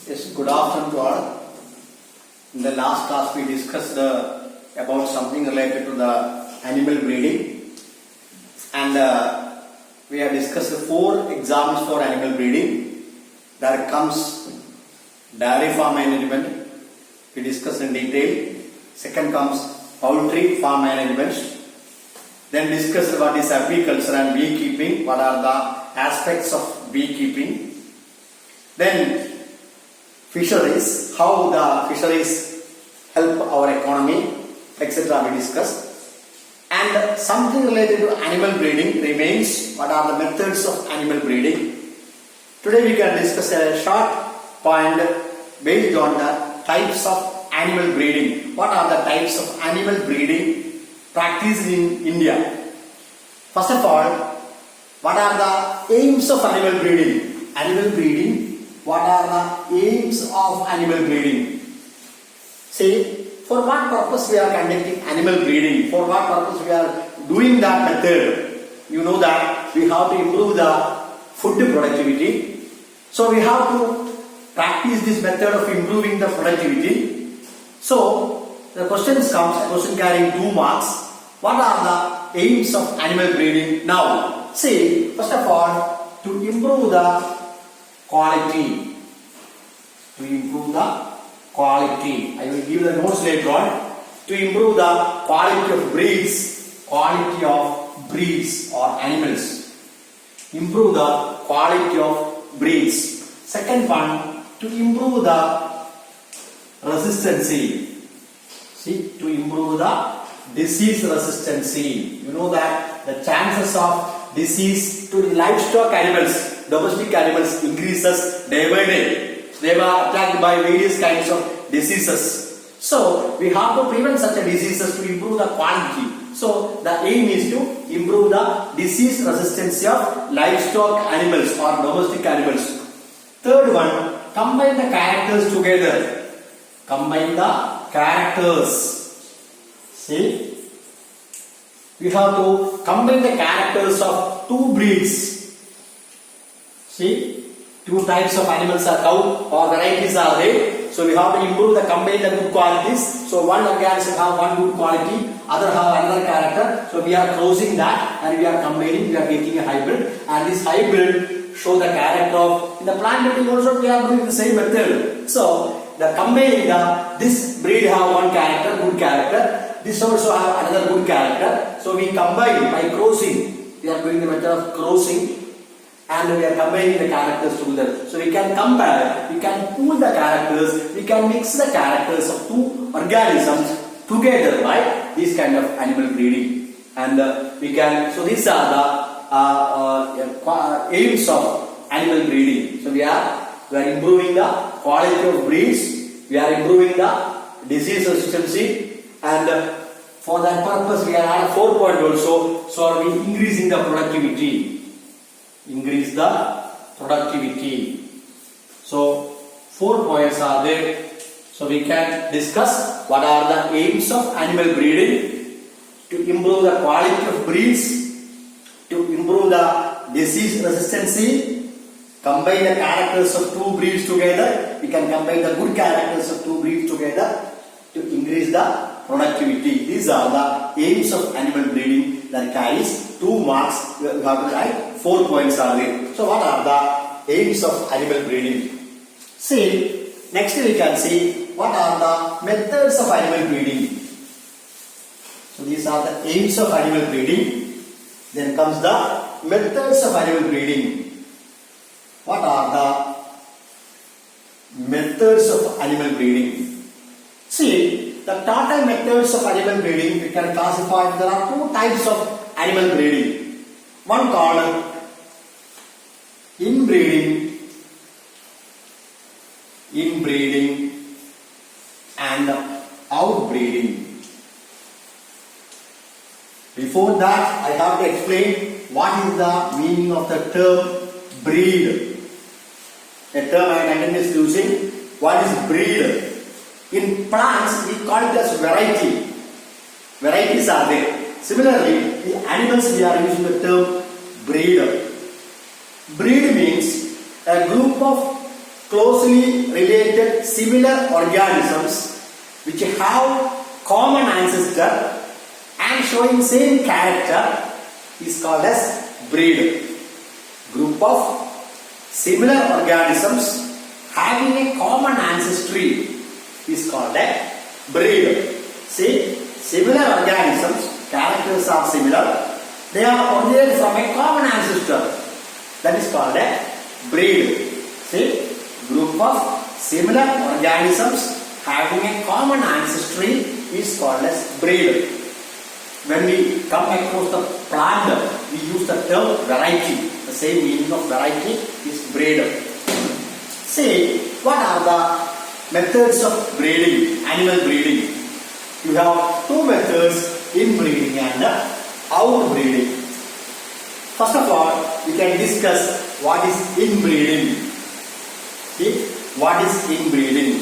Yes, good afternoon to all. In the last class we discussed about something related to the animal breeding, and we have discussed 4 examples for animal breeding. There comes dairy farm management, we discussed in detail. Second comes poultry farm management. Then discussed what is apiculture and beekeeping, what are the aspects of beekeeping. Then fisheries, how the fisheries help our economy, etc. we discussed. And something related to animal breeding remains, what are the methods of animal breeding. Today we can discuss a short point based on the types of animal breeding. What are the types of animal breeding practiced in India? First of all, what are the aims of animal breeding? Animal breeding, what are the aims of animal breeding? See, for what purpose we are conducting animal breeding? For what purpose we are doing that method? You know that we have to improve the food productivity. So we have to practice this method of improving the productivity. So the question carrying 2 marks. What are the aims of animal breeding? Now, see, first of all, to improve the quality. To improve the quality. I will give the notes later on. To improve the quality of breeds. Quality of breeds or animals. Improve the quality of breeds. Second one, to improve the resistancy. See, to improve the disease resistancy. You know that the chances of disease to livestock animals, domestic animals, increases day by day. They were attacked by various kinds of diseases. So we have to prevent such a diseases to improve the quality. So the aim is to improve the disease resistance of livestock animals or domestic animals. Third one, combine the characters together. Combine the characters. See, we have to combine the characters of 2 breeds. See, 2 types of animals are cow or varieties are there. So we have to improve the combine the good qualities. So one organism have one good quality, other have another character. So we are crossing that and we are combining, we are getting a hybrid, and this hybrid show the character of, in the plant breeding also we are doing the same method. So the combining this breed have one character, good character. This also have another good character. So we combine by crossing. We are doing the method of crossing and we are combining the characters together. So we can compare, we can pool the characters, we can mix the characters of 2 organisms together by this kind of animal breeding. And we can, so these are the aims of animal breeding. So we are improving the quality of breeds, we are improving the disease resistance, and for that purpose we are at a 4 point also. So are we increasing the productivity? Increase the productivity. So 4 points are there. So we can discuss what are the aims of animal breeding: to improve the quality of breeds, to improve the disease resistance, combine the characters of 2 breeds together. We can combine the good characters of 2 breeds together to increase the productivity. These are the aims of animal breeding that carries 2 marks. You have to write 4 points are there. So what are the aims of animal breeding? See, next we can see what are the methods of animal breeding. So these are the aims of animal breeding. Then comes the methods of animal breeding. What are the methods of animal breeding? See, the total methods of animal breeding we can classify. There are 2 types of animal breeding. One called inbreeding and outbreeding. Before that, I have to explain what is the meaning of the term breed. A term I am continuously using. What is breed? In plants, we call it as variety. Varieties are there. Similarly, the animals we are using the term breed. Breed means a group of closely related similar organisms which have common ancestor and showing same character is called as breed. Group of similar organisms having a common ancestry is called a breed. See, similar organisms, characters are similar, they are originated from a common ancestor, that is called a breed. See, group of similar organisms having a common ancestry is called as breed. When we come across the plant, we use the term variety. The same meaning of variety is breed. See, what are the methods of breeding, animal breeding? You have two methods, inbreeding and outbreeding. First of all, we can discuss what is inbreeding. See, what is inbreeding?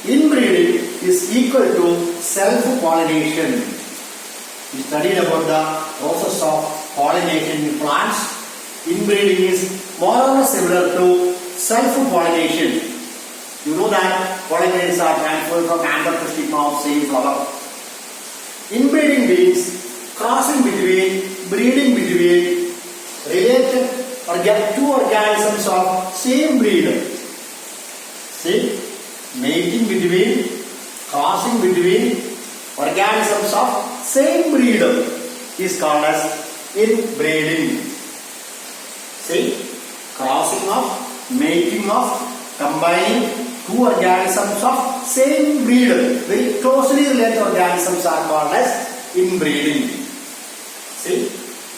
Inbreeding is equal to self-pollination. We studied about the process of pollination in plants. Inbreeding is more or less similar to self-pollination. You know that pollinators are transferred from anther to stigma of same flower. Inbreeding means crossing between, breeding between related or get two organisms of same breed. See, mating between, crossing between organisms of same breed is called as inbreeding. See, crossing of, mating of, combining two organisms of same breed, very closely related organisms are called as inbreeding. See,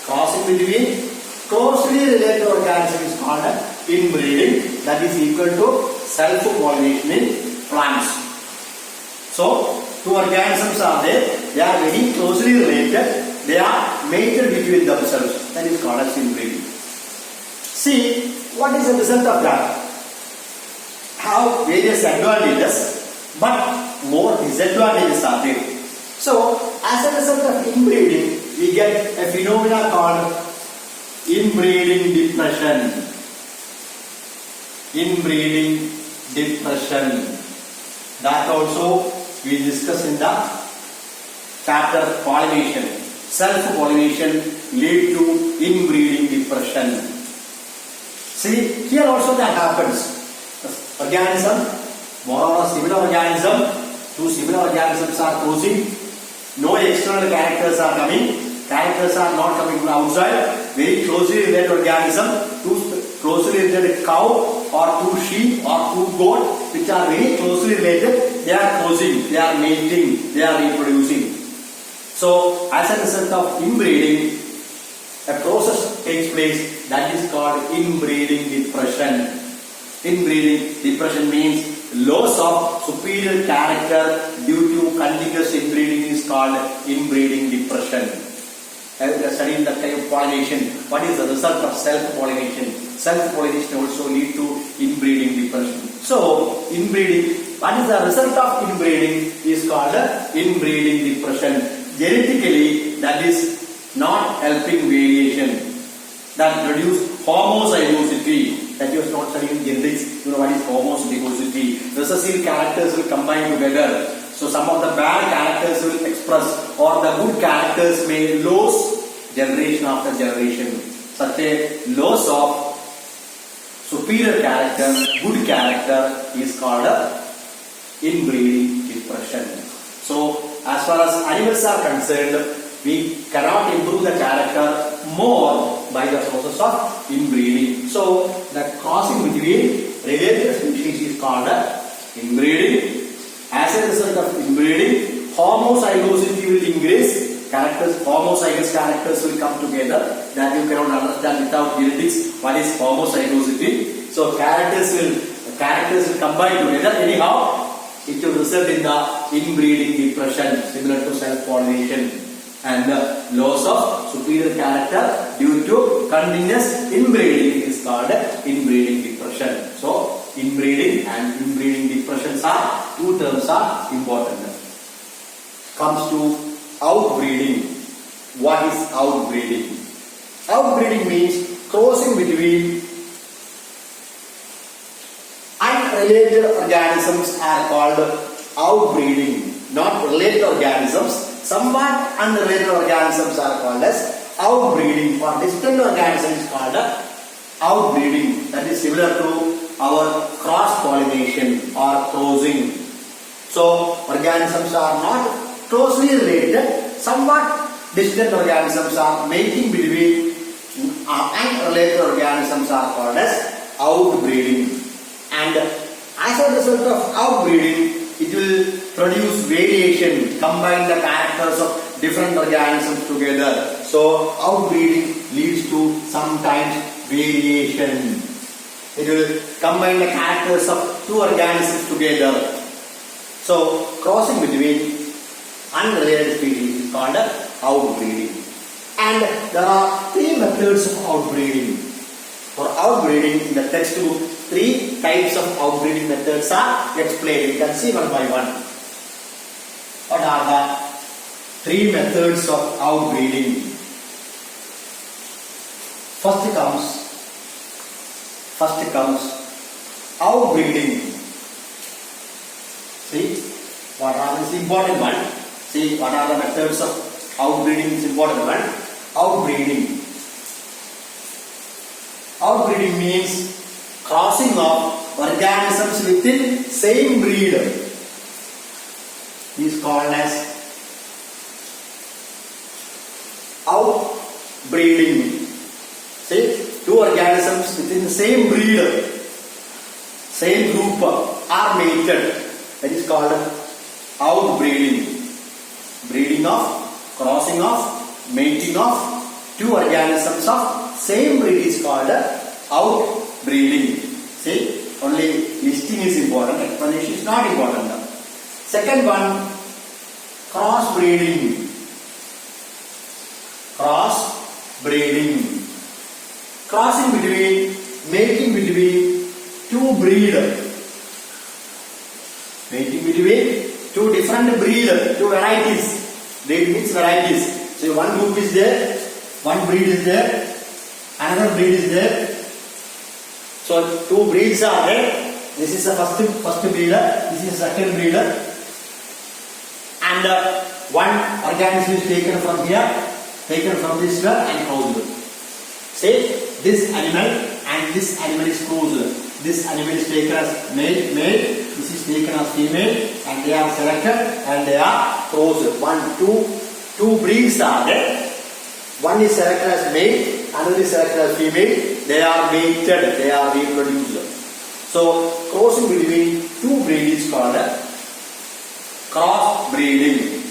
crossing between closely related organisms is called as inbreeding, that is equal to self-pollination in plants. So, two organisms are there, they are very closely related, they are mated between themselves, that is called as inbreeding. See, what is the result of that? Have various advantages, but more disadvantages are there. So, as a result of inbreeding, we get a phenomena called inbreeding depression. Inbreeding depression. That also we discussed in the chapter pollination. Self-pollination lead to inbreeding depression. See, here also that happens. Organism, more or less similar organism, two similar organisms are crossing, no external characters are coming, characters are not coming from outside, very closely related organism, two closely related cow or two sheep or two goat which are very closely related, they are crossing, they are mating, they are reproducing. So, as a result of inbreeding, a process takes place that is called inbreeding depression. Inbreeding depression means loss of superior character due to continuous inbreeding is called inbreeding depression. As we are studying the kind of pollination, what is the result of self-pollination? Self-pollination also lead to inbreeding depression. So, inbreeding, what is the result of inbreeding is called inbreeding depression. Genetically, that is not helping variation. That produce homozygosity. That you are not studying genetics, you know what is homozygosity. Recessive characters will combine together. So some of the bad characters will express, or the good characters may lose generation after generation. Such a loss of superior character, good character is called inbreeding depression. So as far as animals are concerned, we cannot improve the character more by the process of inbreeding. So, the crossing between related species is called inbreeding. As a result of inbreeding, homozygosity will increase. Homozygous characters will come together. That you cannot understand without genetics. What is homozygosity? So, characters will combine together. Anyhow, it will result in the inbreeding depression, similar to self-pollination. And the loss of superior character due to continuous inbreeding is called inbreeding depression. So, inbreeding and inbreeding depressions are two terms are important. Comes to outbreeding. What is outbreeding? Outbreeding means crossing between related organisms are called outbreeding. Not related organisms, somewhat unrelated organisms are called as outbreeding. For distant organisms is called outbreeding. That is similar to our cross-pollination or crossing. So organisms are not closely related, somewhat distant organisms are mating between unrelated organisms are called as outbreeding. And as a result of outbreeding, it will produce variation, combine the characters of different organisms together. So outbreeding leads to sometimes variation. It will combine the characters of two organisms together. So crossing between unrelated species is called outbreeding. And there are three methods of outbreeding. For outbreeding in the textbook, three types of outbreeding methods are explained. You can see one by one. What are the three methods of outbreeding? First comes outbreeding. See, what are this important one? See, what are the methods of outbreeding is important one. Outbreeding. Outbreeding means crossing of organisms within same breed is called as outbreeding. See, two organisms within the same breed, same group are mated. That is called outbreeding. Breeding of, crossing of, mating of two organisms of same breed is called outbreeding. See, only listing is important, explanation is not important. Second one, crossbreeding. Crossbreeding. Crossing between, mating between two breed. Mating between two different breed, two varieties. Breed means varieties. So one group is there, one breed is there, another breed is there. So two breeds are there. This is the first breeder, this is the second breeder. And one organism is taken from here, taken from this one and crossed. Say this animal and this animal is crossed. This animal is taken as male, this is taken as female, and they are selected and they are crossed. Two breeds are there. One is selected as male, another is selected as female. They are mated, they are reproduced. So crossing between two breeds is called crossbreeding.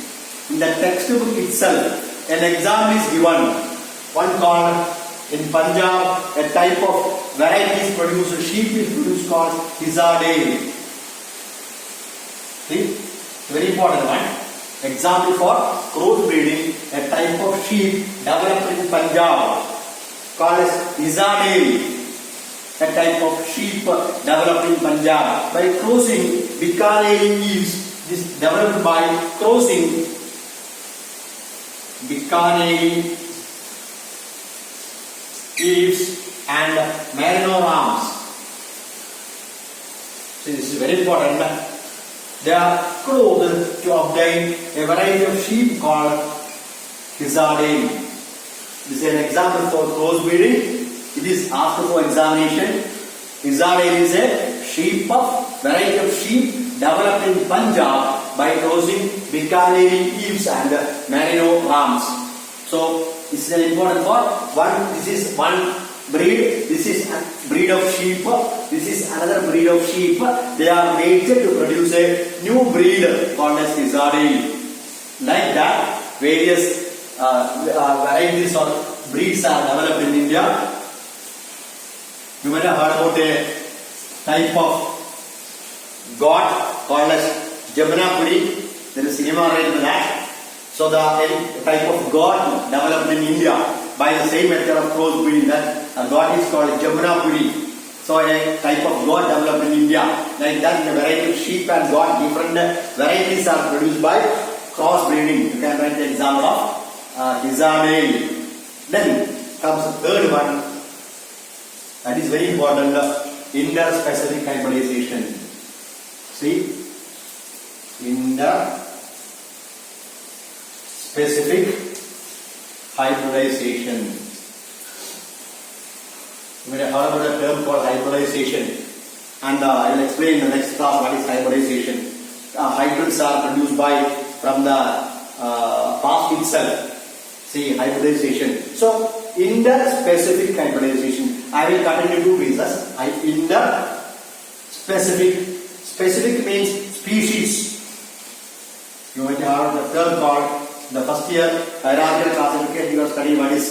In the textbook itself, an example is given. One called in Punjab, a type of variety is produced, sheep is produced called Hizadale. See, very important one. Example for crossbreeding, a type of sheep developed in Punjab called as Hizadale. A type of sheep developed in Punjab. By crossing, Bikaneri is developed by crossing Bikaneri Eves and Merino Rams. So this is very important. They are clothed to obtain a variety of sheep called Hizadale. This is an example for crossbreeding. It is asked for examination. Hizadale is a sheep of variety of sheep developed in Punjab by crossing Bikaneri Eves and Merino Rams. So this is important for one. This is one breed. This is a breed of sheep. This is another breed of sheep. They are mated to produce a new breed called as Hizadale. Like that, various varieties or breeds are developed in India. You might have heard about a type of goat called as Jamunapuri. There is cinema related to that. So the type of goat developed in India by the same method of crossbreeding, that a goat is called Jamunapuri. So a type of goat developed in India. Like that, in a variety of sheep and goat, different varieties are produced by crossbreeding. You can write the example of Hizadale. Then comes the third one. That is very important, interspecific hybridization. See, interspecific hybridization. You may have heard about a term called hybridization, and I will explain in the next class what is hybridization. Hybrids are produced from the past itself. See, hybridization. So, interspecific hybridization. I will cut into two pieces. Specific means species. You might have heard the term called the first year hierarchical classification. You are studying what is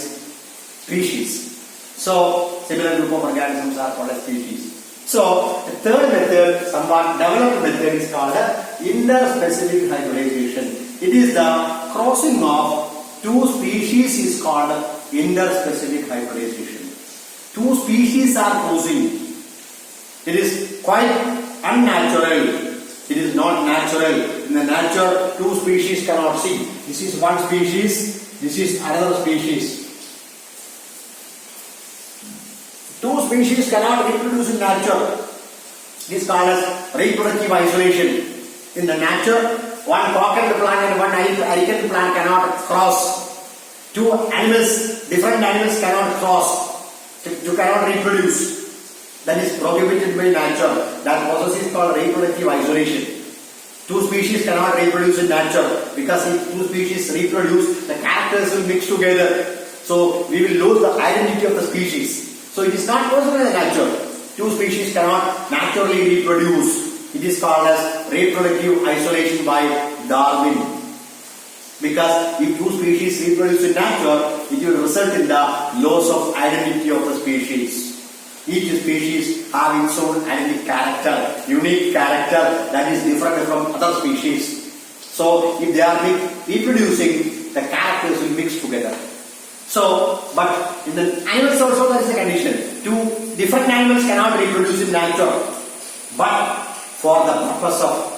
species. So, similar group of organisms are called as species. So, the third method, somewhat developed method, is called interspecific hybridization. It is the crossing of two species is called interspecific hybridization. Two species are crossing. It is quite unnatural. It is not natural. In the nature, two species cannot see. This is one species, this is another species. Two species cannot reproduce in nature. This is called as reproductive isolation. In the nature, one cockle plant and one hurricane plant cannot cross. Two animals, different animals cannot cross. You cannot reproduce. That is prohibited by nature. That process is called reproductive isolation. Two species cannot reproduce in nature because if two species reproduce, the characters will mix together. So we will lose the identity of the species. So it is not possible in nature. Two species cannot naturally reproduce. It is called as reproductive isolation by Darwin. Because if two species reproduce in nature, it will result in the loss of identity of the species. Each species have its own unique character that is different from other species. So if they are reproducing, the characters will mix together. So, but in the animals also there is a condition. Two different animals cannot reproduce in nature. But for the purpose of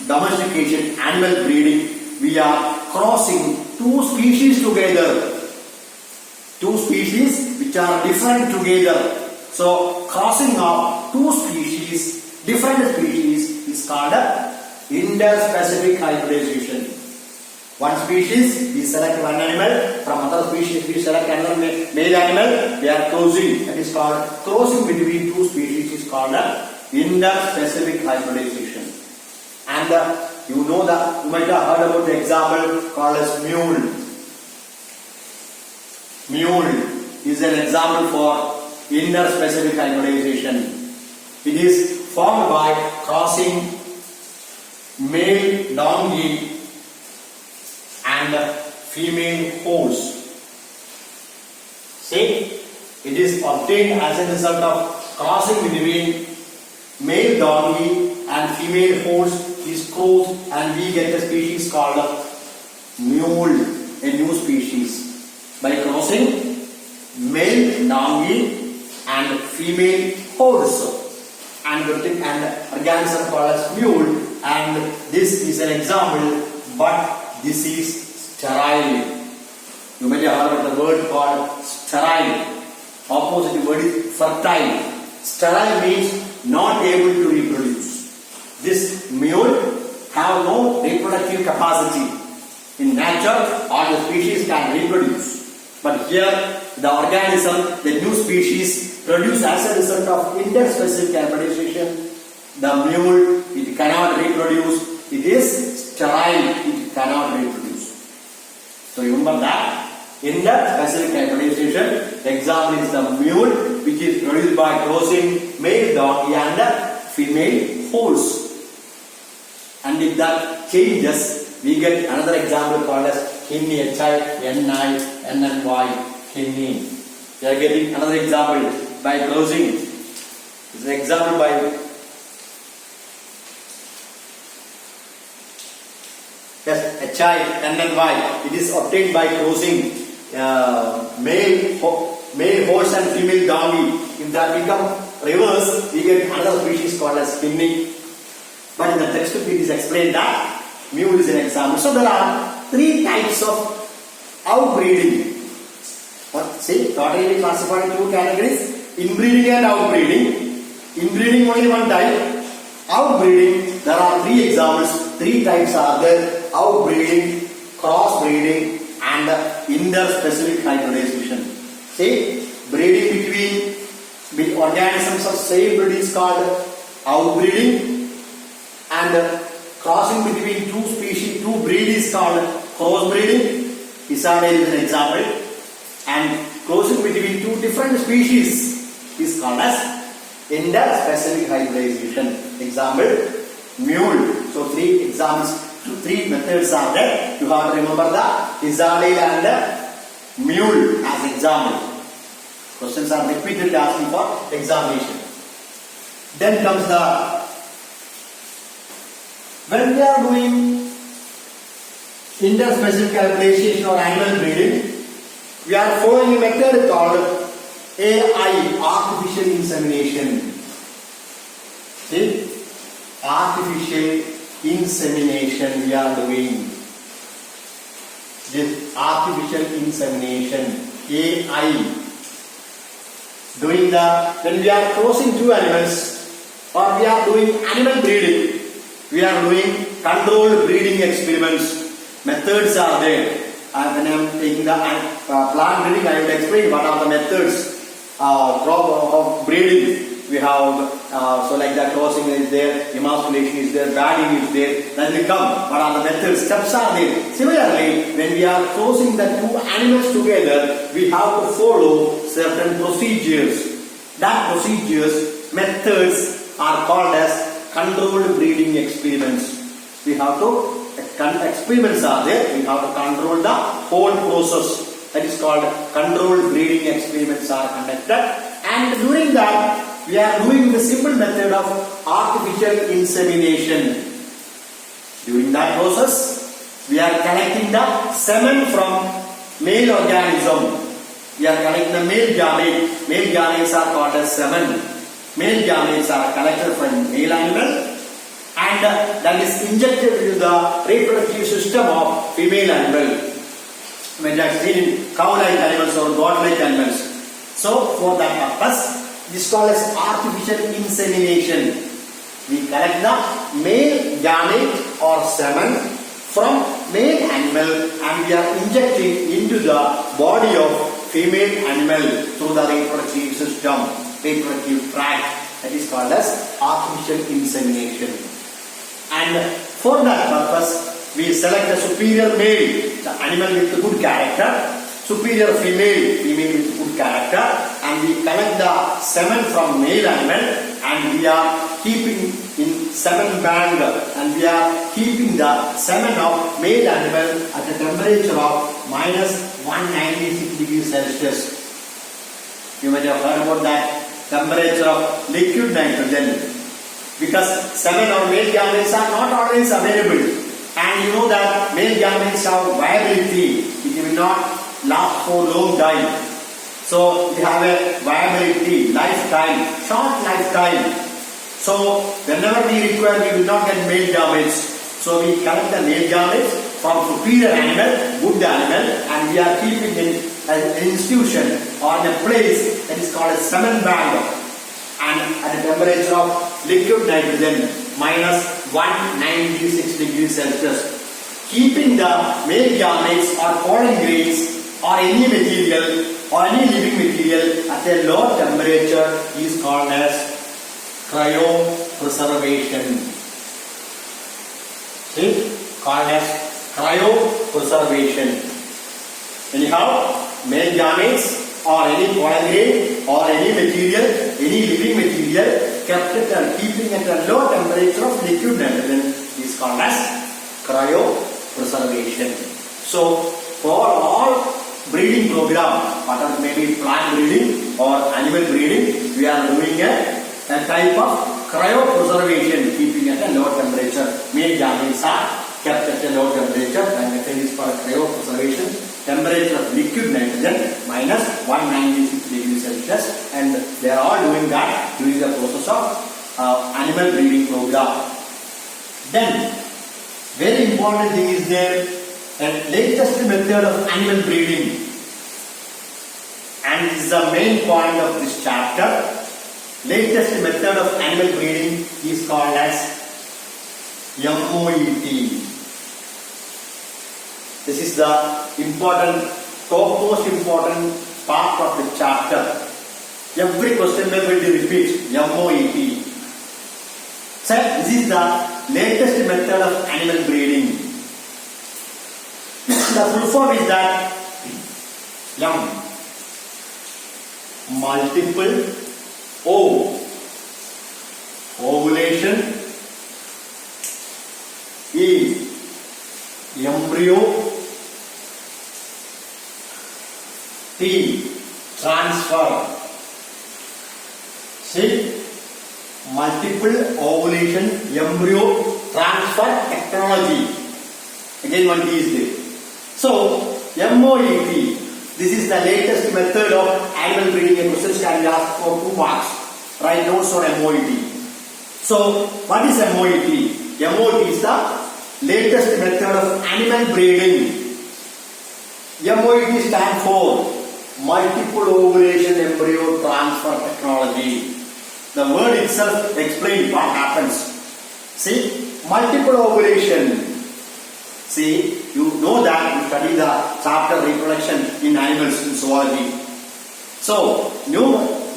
domestication, animal breeding, we are crossing two species together. Two species which are different together. So, crossing of two species, different species, is called interspecific hybridization. One species, we select one animal, from other species we select another male animal, we are crossing. That is called crossing between two species is called interspecific hybridization. And you might have heard about the example called as mule. Mule is an example for interspecific hybridization. It is formed by crossing male donkey and female horse. See, it is obtained as a result of crossing between male donkey and female horse is crossed, and we get a species called mule, a new species. By crossing male donkey and female horse, and organism called as mule, and this is an example, but this is sterile. You may have heard of the word called sterile. Opposite word is fertile. Sterile means not able to reproduce. This mule have no reproductive capacity. In nature, all the species can reproduce. But here, the organism, the new species, produced as a result of interspecific hybridization. The mule, it cannot reproduce. It is sterile. It cannot reproduce. So remember that. Interspecific hybridization, example is the mule, which is produced by crossing male donkey and female horse. And if that changes, we get another example called as kidney, N-I-N-N-Y, kidney. We are getting another example by crossing. This is an example by H-I-N-N-Y. It is obtained by crossing male horse and female donkey. If that become reverse, we get another species called as kidney. But in the textbook it is explained that mule is an example. So there are three types of outbreeding. See, totally classified in two categories: inbreeding and outbreeding. Inbreeding only one type, Outbreeding, there are three examples, three types are there: outbreeding, crossbreeding, and interspecific hybridization. See, breeding between organisms of same breed is called outbreeding, and crossing between two species, two breed is called crossbreeding. Isarda is an example. And crossing between two different species is called as interspecific hybridization. Example, mule. So three examples, three methods are there. You have to remember the Isarda and the mule as example. Questions are repeatedly asking for examination. Then comes the, when we are doing interspecific hybridization or animal breeding, we are following a method called AI, artificial insemination. See, artificial insemination we are doing. This artificial insemination, AI, doing the, when we are crossing two animals or we are doing animal breeding, we are doing controlled breeding experiments. Methods are there. When I am taking the plant breeding, I will explain what are the methods of breeding. We have, so like that, crossing is there, emasculation is there, bagging is there, then we come, what are the methods, steps are there. Similarly, when we are crossing the two animals together, we have to follow certain procedures. That procedures, methods are called as controlled breeding experiments. We have to, experiments are there, we have to control the whole process. That is called controlled breeding experiments are conducted. And during that, we are doing the simple method of artificial insemination. During that process, we are collecting the semen from male organism. We are collecting the male gamete. Male gametes are called as semen. Male gametes are collected from male animal and that is injected into the reproductive system of female animal. When you have seen in cow-like animals or goat-like animals. So, for that purpose, this is called as artificial insemination. We collect the male gamete or semen from male animal and we are injecting into the body of female animal through the reproductive system, reproductive tract. That is called as artificial insemination. And for that purpose, we select the superior male, the animal with the good character, superior female, female with good character, and we collect the semen from male animal and we are keeping in semen bank and we are keeping the semen of male animal at a temperature of minus 196 degrees Celsius. You might have heard about that temperature of liquid nitrogen. Because semen or male gametes are not always available, and you know that male gametes have viability, it will not last for long time. So they have a viability, lifetime, short lifetime. So whenever we require, we will not get male gametes. So we collect the male gametes from superior animal, good animal, and we are keeping in an institution or in a place that is called a semen bank. And at a temperature of liquid nitrogen minus 196 degrees Celsius, keeping the male gametes or pollen grains or any material or any living material at a low temperature is called as cryopreservation. See, called as cryopreservation. Anyhow, male gametes or any pollen grain or any material, any living material kept at keeping at a low temperature of liquid nitrogen is called as cryopreservation. So, for all breeding program, whether maybe plant breeding or animal breeding, we are doing a type of cryopreservation, keeping at a low temperature. Male gametes are kept at a low temperature and method is called cryopreservation. Temperature of liquid nitrogen minus 196 degrees Celsius, and they are all doing that during the process of animal breeding program. Then, very important thing is there, a latest method of animal breeding, and this is the main point of this chapter. latest method of animal breeding is called as MOET. This is the topmost important part of the chapter. Every question will be repeat MOET. So this is the latest method of animal breeding. The full form is that M, multiple O, ovulation, E, embryo, T, transfer. See, multiple ovulation, embryo, transfer technology. Again one T is there. So, MOET, this is the latest method of animal breeding. A question can be asked for 2 marks. Write notes on MOET. So, what is MOET? MOET is the latest method of animal breeding. MOET stands for multiple ovulation embryo transfer technology. The word itself explains what happens. See, multiple ovulation. See, you know that you study the chapter reproduction in animals in zoology. So,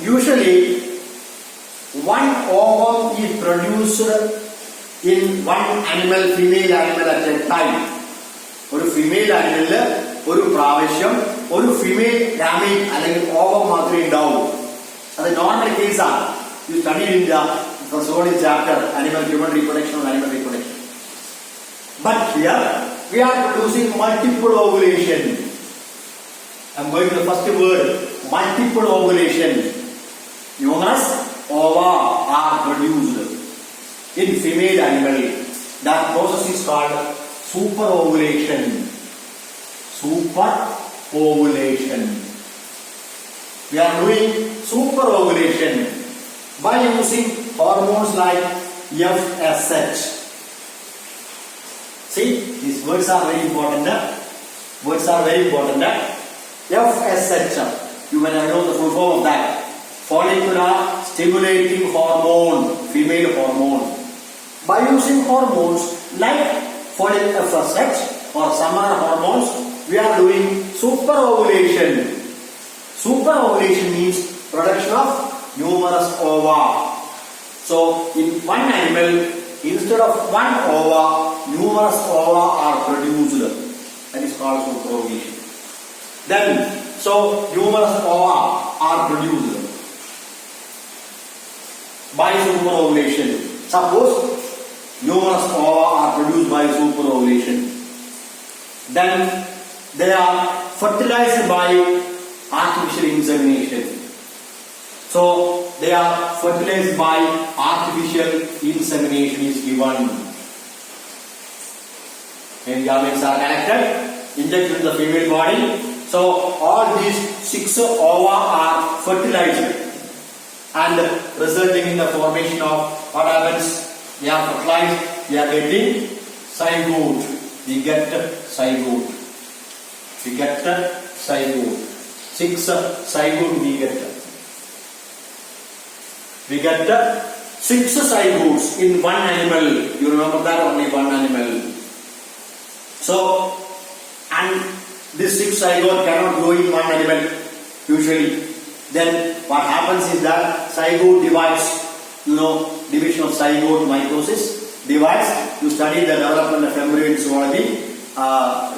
usually one ovum is produced in one animal, female animal at a time. ഒരു female ആനിമലില് ഒരു പ്രാവശ്യം ഒരു female gamete അല്ലെങ്കിൽ ovum മാത്രമേ ഉണ്ടാവൂ. അത് normal കേസാണ്. You study in the zoology chapter animal human reproduction or animal reproduction. But here we are producing multiple ovulation. I am going to the first word, multiple ovulation. Numerous ova are produced in female animal. That process is called superovulation. Superovulation. We are doing superovulation by using hormones like FSH. See, these words are very important. Words are very important. FSH. You may know the full form of that. Follicular stimulating hormone, female hormone. By using hormones like follicular FSH or some other hormones, we are doing superovulation. Superovulation means production of numerous ova. So, in one animal, instead of one ova, numerous ova are produced. That is called superovulation. Then, so numerous ova are produced by superovulation. Suppose numerous ova are produced by superovulation. Then they are fertilized by artificial insemination. So they are fertilized by artificial insemination is given. And gametes are collected, injected in the female body. So all these 6 ova are fertilized and resulting in the formation of what happens? They are fertilized, we are getting zygote. We get zygote. 6 zygote we get. We get 6 zygotes in one animal. You remember that? Only one animal. So, and this 6 zygote cannot grow in one animal usually. Then what happens is that zygote divides. Division of zygote mitosis divides. You study the development of embryo in zoology.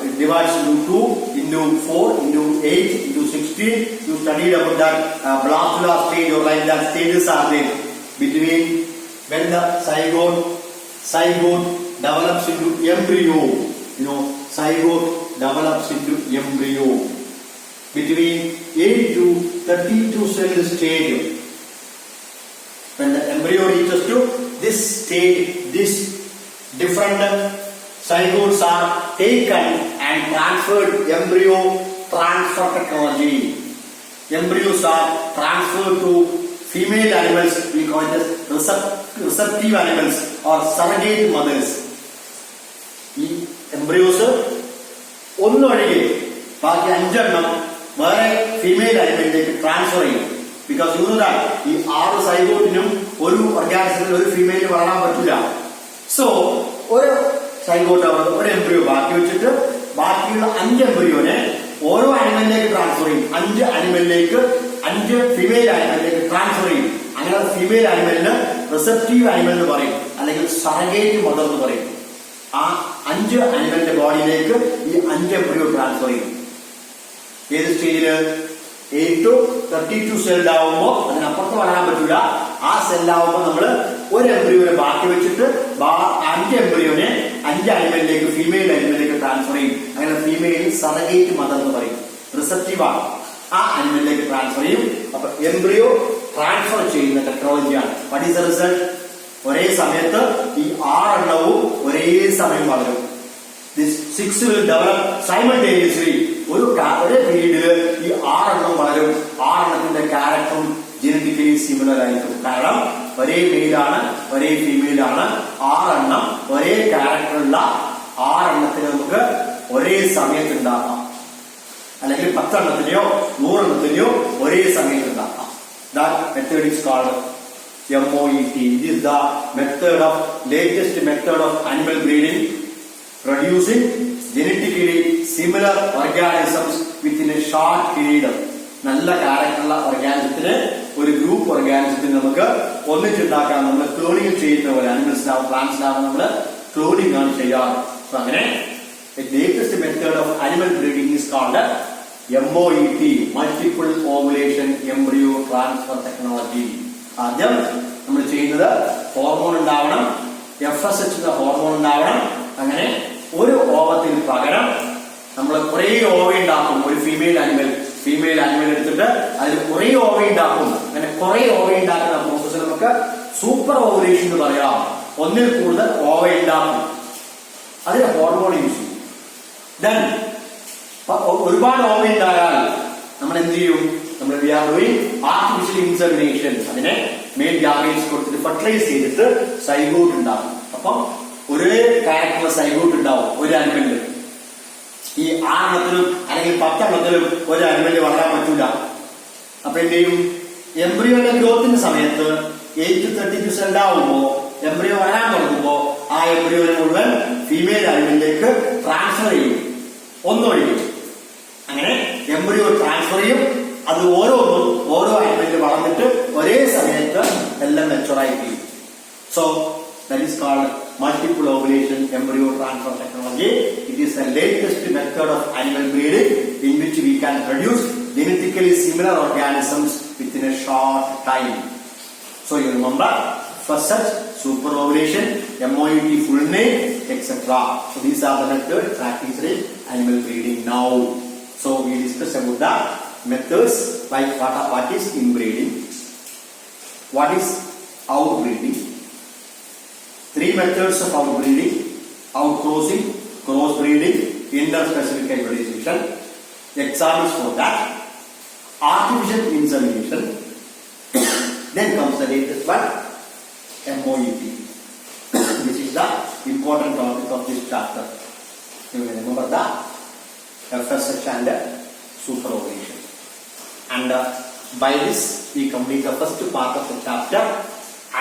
It divides into 2, into 4, into 8, into 16. You studied about that blastula stage or like that stages are there between when the zygote develops into embryo. Zygote develops into embryo between 8 to 32 cell stage. When the embryo reaches to this stage, this different zygotes are taken and transferred. Embryo transfer technology. Embryos are transferred to female animals. We call it as receptive animals or surrogate mothers. ഈ embryos ഒന്നൊഴികെ ബാക്കി 5 വേറെ female അനിമലിലേക്ക് transfer ചെയ്യും. Because you know that ഈ 6 സൈഗോട്ടിനും ഒരു ഓർഗാനിസത്തിൽ ഒരു ഫീമെയിലിന് വളരാൻ പറ്റില്ല. So ഒരു സൈഗോട്ട് ഒരു എംബ്രിയോ ബാക്കി വെച്ചിട്ട് ബാക്കിയുള്ള 5 എംബ്രിയോനെ ഓരോ ആനിമലിലേക്ക് ട്രാൻസ്ഫർ ചെയ്യും. 5 ആനിമലിലേക്ക് 5 ഫീമെയിൽ ആനിമലിലേക്ക് ട്രാൻസ്ഫർ ചെയ്യും. അങ്ങനെ ഫീമെയിൽ ആനിമലിന് റിസപ്റ്റീവ് ആനിമൽ എന്ന് പറയും, അല്ലെങ്കിൽ സറഗേറ്റ് മദർ എന്ന് പറയും. ആ 5 ആനിമലിന്റെ ബോഡിയിലേക്ക് ഈ 5 എംബ്രിയോ ട്രാൻസ്ഫർ ചെയ്യും. ഏത് സ്റ്റേജില്? 8 to 32 സെല്ലാവുമ്പോ അതിനപ്പുറത്ത് വളരാൻ പറ്റൂല. ആ സെല്ലാവുമ്പോ നമ്മള് ഒരു എംബ്രിയോനെ ബാക്കി വെച്ചിട്ട് 5 എംബ്രിയോനെ 5 ആനിമലിലേക്ക് ഫീമെയിൽ ആനിമലിലേക്ക് ട്രാൻസ്ഫർ ചെയ്യും. അങ്ങനെ ഫീമെയിൽ സറഗേറ്റ് മദർ എന്ന് പറയും, റിസപ്റ്റീവ് ആണ്. ആ ആനിമലിലേക്ക് ട്രാൻസ്ഫർ ചെയ്യും. അപ്പൊ എംബ്രിയോ ട്രാൻസ്ഫർ ചെയ്യുന്ന ടെക്നോളജിയാണ്. What is the result? ഒരേ സമയത്ത് ഈ 6 എണ്ണവും ഒരേ സമയം വളരും. This 6 will develop simultaneously. ഒരേ പീരീഡില് ഈ 6 എണ്ണം വളരും. 6 എണ്ണത്തിന്റെ ക്യാരക്ടറും ജനറ്റിക്കലി സിമിലർ ആയിരിക്കും. കാരണം ഒരേ മെയിലാണ്, ഒരേ ഫീമെയിലാണ്. 6 എണ്ണം ഒരേ ക്യാരക്ടറുള്ള 6 എണ്ണത്തിന് നമുക്ക് ഒരേ സമയത്ത് ഉണ്ടാക്കാം, അല്ലെങ്കിൽ 10 എണ്ണത്തിനെയോ 100 എണ്ണത്തിനെയോ ഒരേ സമയത്ത് ഉണ്ടാക്കാം. That method is called MOET. It is the latest method of animal breeding, producing genetically similar organisms within a short period. നല്ല ക്യാരക്ടറുള്ള ഓർഗാനിസത്തിന്, ഒരു ഗ്രൂപ്പ് ഓർഗാനിസത്തിന് നമുക്ക് ഒന്നിച്ചുണ്ടാക്കാൻ നമ്മൾ ക്ലോണിംഗ് ചെയ്യുന്ന പോലെ അനിമൽസിനാവും പ്ലാന്റ്സിനാവും നമ്മൾ ക്ലോണിംഗ് ആണ് ചെയ്യാറ്. സോ അങ്ങനെ latest method of animal breeding is called MOET, multiple ovulation embryo transfer technology. ആദ്യം നമ്മൾ ചെയ്യുന്നത് ഹോർമോൺ ഉണ്ടാവണം, FSH എന്ന ഹോർമോൺ ഉണ്ടാവണം. അങ്ങനെ ഒരു ഓവത്തിന് പകരം നമ്മൾ കുറെ ഓവ ഉണ്ടാക്കും. ഒരു ഫീമെയിൽ ആനിമൽ എടുത്തിട്ട് അതിൽ കുറെ ഓവ ഉണ്ടാക്കും. അങ്ങനെ കുറെ ഓവ ഉണ്ടാക്കുന്ന പ്രോസസ് നമുക്ക് സൂപ്പർ ഓവുലേഷൻ എന്ന് പറയാം. ഒന്നിൽ കൂടുതൽ ഓവ ഉണ്ടാക്കും, അതിന് ഹോർമോൺ യൂസ് ചെയ്യും. ദെൻ ഒരുപാട് ഓവ ഉണ്ടായാൽ നമ്മൾ എന്ത് ചെയ്യും? നമ്മൾ ആർട്ടിഫിഷ്യൽ ഇൻസെമിനേഷൻ, അതിനെ മെയിൽ ഗ്യാമേറ്റ്സ് കൊടുത്തിട്ട് ഫെർട്ടിലൈസ് ചെയ്തിട്ട് സൈഗോട്ട് ഉണ്ടാകും. അപ്പം ഒരേ ക്യാരക്ടർ സൈഗോട്ട് ഉണ്ടാവും ഒരു ആനിമലിൽ. ഈ 6 എണ്ണത്തിലും അല്ലെങ്കിൽ 10 എണ്ണത്തിലും ഒരു ആനിമലിൽ വളരാൻ പറ്റൂല. അപ്പൊ എന്ത് ചെയ്യും? എംബ്രിയോയുടെ ഗ്രോത്തിന്റെ സമയത്ത് 8 to 32 സെല്ലാവുമ്പോ എംബ്രിയോ വളരാൻ തുടങ്ങുമ്പോ ആ എംബ്രിയോനെ മുഴുവൻ ഫീമെയിൽ ആനിമലിലേക്ക് ട്രാൻസ്ഫർ ചെയ്യും, ഒന്നൊഴിക്കും. അങ്ങനെ എംബ്രിയോ ട്രാൻസ്ഫർ ചെയ്യും. അത് ഓരോന്നും ഓരോ ആനിമലിൽ വളർന്നിട്ട് ഒരേ സമയത്ത് എല്ലാം മെച്ചുറായി ചെയ്യും. So that is called multiple ovulation embryo transfer technology. It is the latest method of animal breeding in which we can produce genetically similar organisms within a short time. So you remember, first such super ovulation, MOET full name, etc. So these are the methods practiced in animal breeding now. So we discussed about the methods like what is inbreeding, what is outbreeding. 3 methods of outbreeding: outcrossing, crossbreeding, interspecific hybridization. Examples for that: artificial insemination. Then comes the latest one, MOET. This is the important topic of this chapter. You will remember the FSH and superovulation. And by this we complete the first part of the chapter,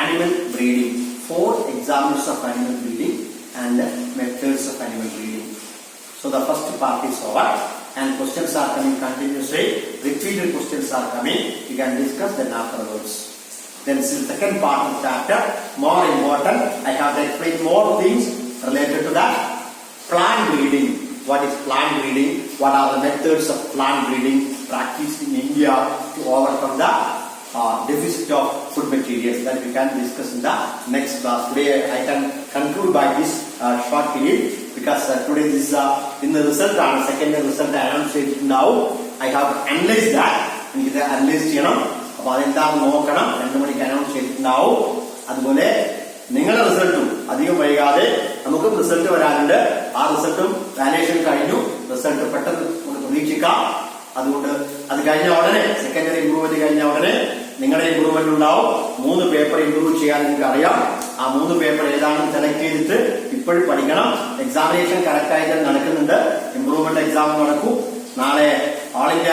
animal breeding. 4 examples of animal breeding and methods of animal breeding. So the first part is over, and questions are coming continuously. Repeated questions are coming. We can discuss them afterwards. Then this is the second part of the chapter, more important. I have to explain more things related to that. Plant breeding. What is plant breeding? What are the methods of plant breeding practiced in India to overcome the deficit of food materials? That we can discuss in the next class. Today I can conclude by this short period, because today this is in the result, second result I announced it now. I have analyzed that. എനിക്ക് analyse ചെയ്യണം. അപ്പൊ അതെന്താണെന്ന് നോക്കണം. 2 മണിക്ക് announce ചെയ്തിട്ടുണ്ടാവും. അതുപോലെ നിങ്ങളുടെ റിസൾട്ടും അധികം വൈകാതെ നമുക്കും റിസൾട്ട് വരാനുണ്ട്. ആ റിസൾട്ടും വാല്യുവേഷൻ കഴിഞ്ഞു. റിസൾട്ട് പെട്ടെന്ന് നമുക്ക് പ്രതീക്ഷിക്കാം. അതുകൊണ്ട് അത് കഴിഞ്ഞ ഉടനെ, സെക്കൻഡറി ഇംപ്രൂവ്മെന്റ് കഴിഞ്ഞ ഉടനെ നിങ്ങളുടെ ഇംപ്രൂവ്മെന്റ് ഉണ്ടാവും. 3 പേപ്പർ ഇംപ്രൂവ് ചെയ്യാൻ നിങ്ങൾക്ക് അറിയാം. ആ 3 പേപ്പർ ഏതാണെന്ന് സെലക്ട് ചെയ്തിട്ട് ഇപ്പോഴും പഠിക്കണം. എക്സാമിനേഷൻ കറക്റ്റ് ആയിട്ട് നടക്കുന്നുണ്ട്. ഇംപ്രൂവ്മെന്റ് എക്സാം നടക്കും. നാളെ ഓൾ ഇന്ത്യ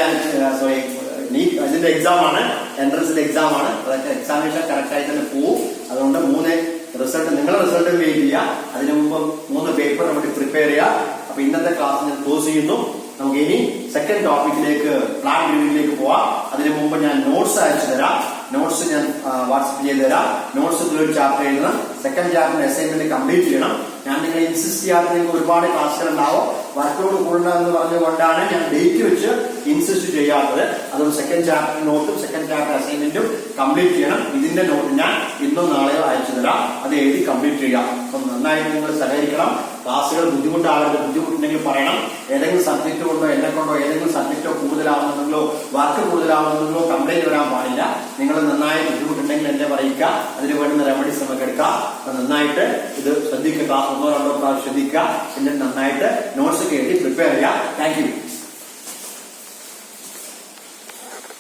നീറ്റ് അതിന്റെ എക്സാം ആണ്, എൻട്രൻസിന്റെ എക്സാം ആണ്. അതൊക്കെ എക്സാമിനേഷൻ കറക്റ്റ് ആയി തന്നെ പോവും. അതുകൊണ്ട് 3 റിസൾട്ട്, നിങ്ങളുടെ റിസൾട്ട് വെയിറ്റ് ചെയ്യുക. അതിനു മുമ്പ് 3 പേപ്പർ നമുക്ക് പ്രിപ്പയർ ചെയ്യുക. അപ്പൊ ഇന്നത്തെ ക്ലാസ് ഞാൻ ക്ലോസ് ചെയ്യുന്നു. നമുക്ക് ഇനി സെക്കൻഡ് ടോപ്പിക്കിലേക്ക്, പ്ലാൻ റിവ്യൂവിലേക്ക് പോവാം. അതിനു മുമ്പ് ഞാൻ നോട്ട്സ് അയച്ചു തരാം. നോട്ട്സ് ഞാൻ വാട്സ്ആപ്പ് ചെയ്ത് തരാം. നോട്ട്സ് 3rd ചാപ്റ്റർ എഴുതണം. സെക്കൻഡ് ചാപ്റ്റർ അസൈൻമെന്റ് കംപ്ലീറ്റ് ചെയ്യണം. ഞാൻ നിങ്ങളെ ഇൻസിസ്റ്റ് ചെയ്യാതെ നിങ്ങൾക്ക് ഒരുപാട് ക്ലാസ്സുകൾ ഉണ്ടാവും. വർക്കൗട്ട് കൂടുതലെന്ന് പറഞ്ഞുകൊണ്ടാണ് ഞാൻ ഡേറ്റ് വെച്ച് ഇൻസിസ്റ്റ് ചെയ്യാത്തത്. അതുകൊണ്ട് സെക്കൻഡ് ചാപ്റ്റർ നോട്ടും സെക്കൻഡ് ചാപ്റ്റർ അസൈൻമെന്റും കംപ്ലീറ്റ് ചെയ്യണം. ഇതിന്റെ നോട്ട് ഞാൻ ഇന്നോ നാളെയോ അയച്ചു തരാം. അത് എഴുതി കംപ്ലീറ്റ് ചെയ്യാം. അപ്പം നന്നായിട്ട് നിങ്ങൾ സഹകരിക്കണം. ക്ലാസ്സുകൾ ബുദ്ധിമുട്ടാവരുത്. ബുദ്ധിമുട്ടുണ്ടെങ്കിൽ പറയണം. ഏതെങ്കിലും സബ്ജക്ട് കൊണ്ടോ എന്നെ കൊണ്ടോ ഏതെങ്കിലും സബ്ജക്റ്റോ കൂടുതലാവുന്നുണ്ടെങ്കിലോ വർക്ക് കൂടുതലാവുന്നുണ്ടെങ്കിലോ കംപ്ലൈന്റ് വരാൻ പാടില്ല. നിങ്ങൾ നന്നായി ബുദ്ധിമുട്ടുണ്ടെങ്കിൽ എന്നെ പറയിക്കുക. അതിന് വേണ്ടുന്ന റെമഡീസ് നമുക്ക് എടുക്കാം. അപ്പൊ നന്നായിട്ട് ഇത് ശ്രദ്ധിക്കുക. ക്ലാസ് 1 2 പ്രാവശ്യം ശ്രദ്ധിക്കുക. എന്നിട്ട് നന്നായിട്ട് നോട്ട്സ് ഒക്കെ എഴുതി പ്രിപ്പയർ ചെയ്യുക. Thank you.